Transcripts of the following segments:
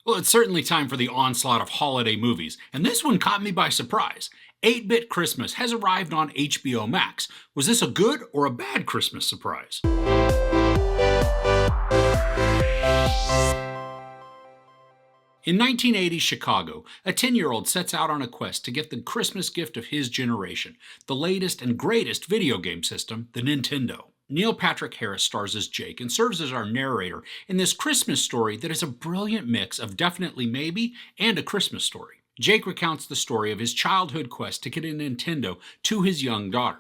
Well, it's certainly time for the onslaught of holiday movies, and this one caught me by surprise. 8-Bit Christmas has arrived on HBO Max. Was this a good or a bad Christmas surprise? In 1980's Chicago, a 10-year-old sets out on a quest to get the Christmas gift of his generation, the latest and greatest video game system, the Nintendo. Neil Patrick Harris stars as Jake and serves as our narrator in this Christmas story that is a brilliant mix of Definitely Maybe and A Christmas Story. Jake recounts the story of his childhood quest to get a Nintendo to his young daughter.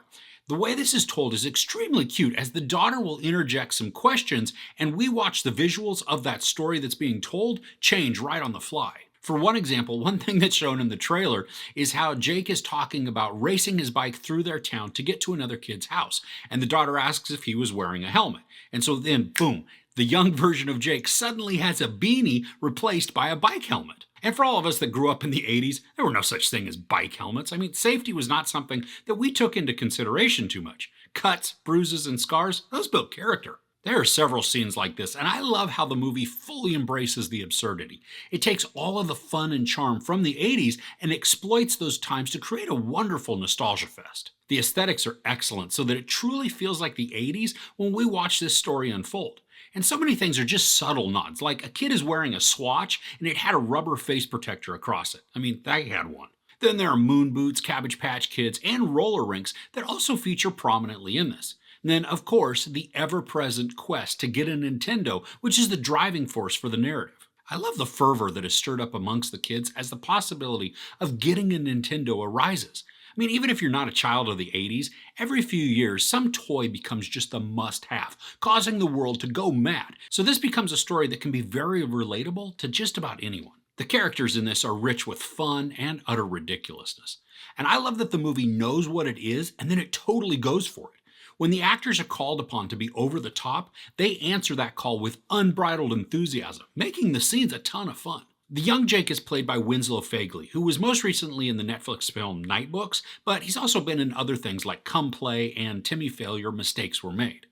The way this is told is extremely cute as the daughter will interject some questions and we watch the visuals of that story that's being told change right on the fly. For one example, one thing that's shown in the trailer is how Jake is talking about racing his bike through their town to get to another kid's house, and the daughter asks if he was wearing a helmet. And so then, boom, the young version of Jake suddenly has a beanie replaced by a bike helmet. And for all of us that grew up in the 80s, there were no such thing as bike helmets. I mean, safety was not something that we took into consideration too much. Cuts, bruises, and scars, those built character. There are several scenes like this, and I love how the movie fully embraces the absurdity. It takes all of the fun and charm from the 80s and exploits those times to create a wonderful nostalgia fest. The aesthetics are excellent so that it truly feels like the 80s when we watch this story unfold. And so many things are just subtle nods, like a kid is wearing a swatch and it had a rubber face protector across it. I mean, I had one. Then there are moon boots, Cabbage Patch Kids, and roller rinks that also feature prominently in this. And then, of course, the ever-present quest to get a Nintendo, which is the driving force for the narrative. I love the fervor that is stirred up amongst the kids as the possibility of getting a Nintendo arises. I mean, even if you're not a child of the 80s, every few years some toy becomes just a must-have, causing the world to go mad. So this becomes a story that can be very relatable to just about anyone. The characters in this are rich with fun and utter ridiculousness. And I love that the movie knows what it is and then it totally goes for it. When the actors are called upon to be over the top, they answer that call with unbridled enthusiasm, making the scenes a ton of fun. The young Jake is played by Winslow Fegley, who was most recently in the Netflix film Night Books, but he's also been in other things like Come Play and Timmy Failure, Mistakes Were Made.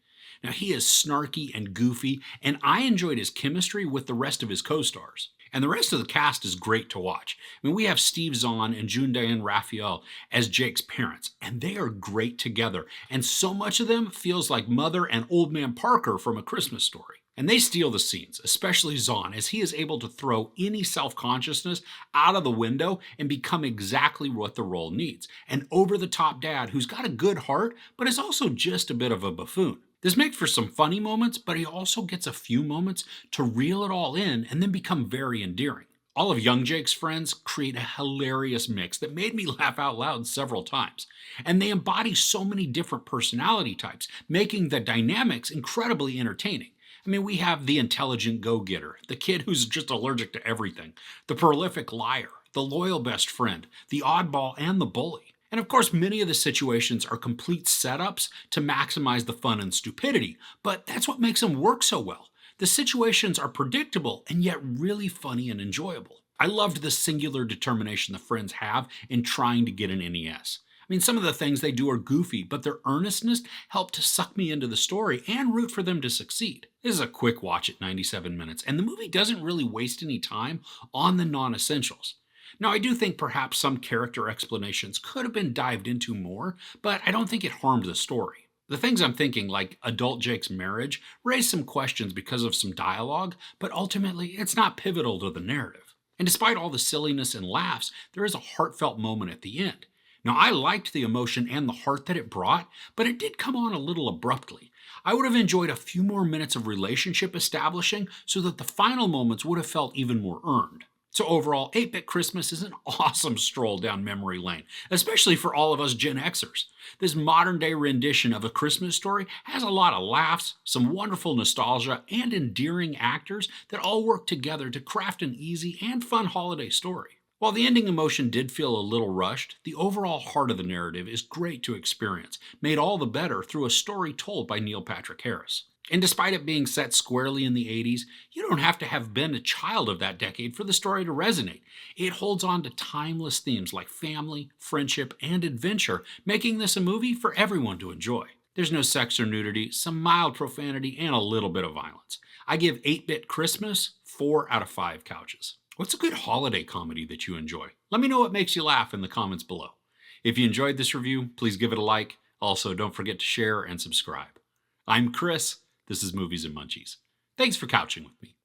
Now he is snarky and goofy, and I enjoyed his chemistry with the rest of his co-stars. And the rest of the cast is great to watch. I mean, we have Zahn and June Diane Raphael as Jake's parents, and they are great together. And so much of them feels like Mother and Old Man Parker from A Christmas Story. And they steal the scenes, especially Zahn, as he is able to throw any self-consciousness out of the window and become exactly what the role needs. An over-the-top dad who's got a good heart, but is also just a bit of a buffoon. This makes for some funny moments, but he also gets a few moments to reel it all in and then become very endearing. All of young Jake's friends create a hilarious mix that made me laugh out loud several times. And they embody so many different personality types, making the dynamics incredibly entertaining. I mean, we have the intelligent go-getter, the kid who's just allergic to everything, the prolific liar, the loyal best friend, the oddball, and the bully. And of course, many of the situations are complete setups to maximize the fun and stupidity, but that's what makes them work so well. The situations are predictable and yet really funny and enjoyable. I loved the singular determination the friends have in trying to get an NES. I mean, some of the things they do are goofy, but their earnestness helped to suck me into the story and root for them to succeed. This is a quick watch at 97 minutes, and the movie doesn't really waste any time on the non-essentials. Now, I do think perhaps some character explanations could have been dived into more, but I don't think it harmed the story. The things I'm thinking, like adult Jake's marriage, raise some questions because of some dialogue, but ultimately it's not pivotal to the narrative. And despite all the silliness and laughs, there is a heartfelt moment at the end. Now, I liked the emotion and the heart that it brought, but it did come on a little abruptly. I would have enjoyed a few more minutes of relationship establishing so that the final moments would have felt even more earned. So overall, 8-Bit Christmas is an awesome stroll down memory lane, especially for all of us Gen Xers. This modern-day rendition of A Christmas Story has a lot of laughs, some wonderful nostalgia, and endearing actors that all work together to craft an easy and fun holiday story. While the ending emotion did feel a little rushed, the overall heart of the narrative is great to experience, made all the better through a story told by Neil Patrick Harris. And despite it being set squarely in the 80s, you don't have to have been a child of that decade for the story to resonate. It holds on to timeless themes like family, friendship, and adventure, making this a movie for everyone to enjoy. There's no sex or nudity, some mild profanity, and a little bit of violence. I give 8-Bit Christmas 4 out of 5 couches. What's a good holiday comedy that you enjoy? Let me know what makes you laugh in the comments below. If you enjoyed this review, please give it a like. Also, don't forget to share and subscribe. I'm Chris. This is Movies and Munchies. Thanks for couching with me.